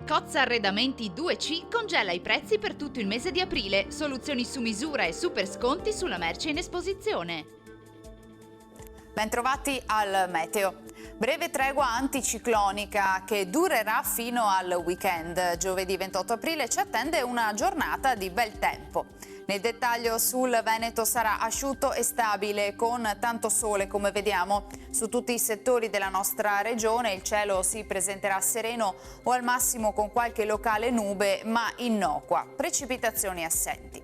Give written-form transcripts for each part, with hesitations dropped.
Cozza Arredamenti 2C congela i prezzi per tutto il mese di aprile, soluzioni su misura e super sconti sulla merce in esposizione. Bentrovati al meteo. Breve tregua anticiclonica che durerà fino al weekend. Giovedì 28 aprile ci attende una giornata di bel tempo. Nel dettaglio sul Veneto sarà asciutto e stabile con tanto sole come vediamo su tutti i settori della nostra regione. Il cielo si presenterà sereno o al massimo con qualche locale nube ma innocua, precipitazioni assenti.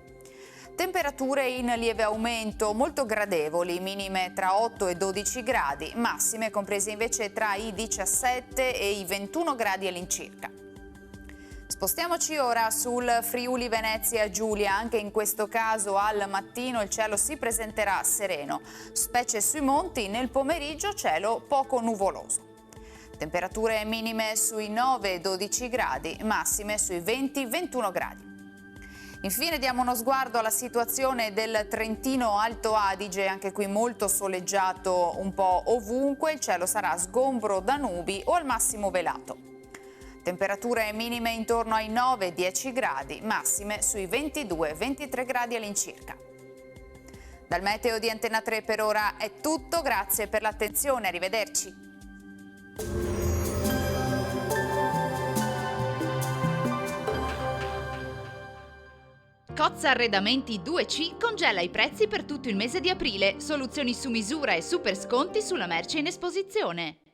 Temperature in lieve aumento, molto gradevoli, minime tra 8 e 12 gradi, massime comprese invece tra i 17 e i 21 gradi all'incirca. Spostiamoci ora sul Friuli Venezia Giulia, anche in questo caso al mattino il cielo si presenterà sereno, specie sui monti, nel pomeriggio cielo poco nuvoloso. Temperature minime sui 9-12 gradi, massime sui 20-21 gradi. Infine diamo uno sguardo alla situazione del Trentino Alto Adige, anche qui molto soleggiato un po' ovunque, il cielo sarà sgombro da nubi o al massimo velato. Temperature minime intorno ai 9-10 gradi, massime sui 22-23 gradi all'incirca. Dal meteo di Antena 3 per ora è tutto, grazie per l'attenzione, arrivederci. Cozza Arredamenti 2C congela i prezzi per tutto il mese di aprile, soluzioni su misura e super sconti sulla merce in esposizione.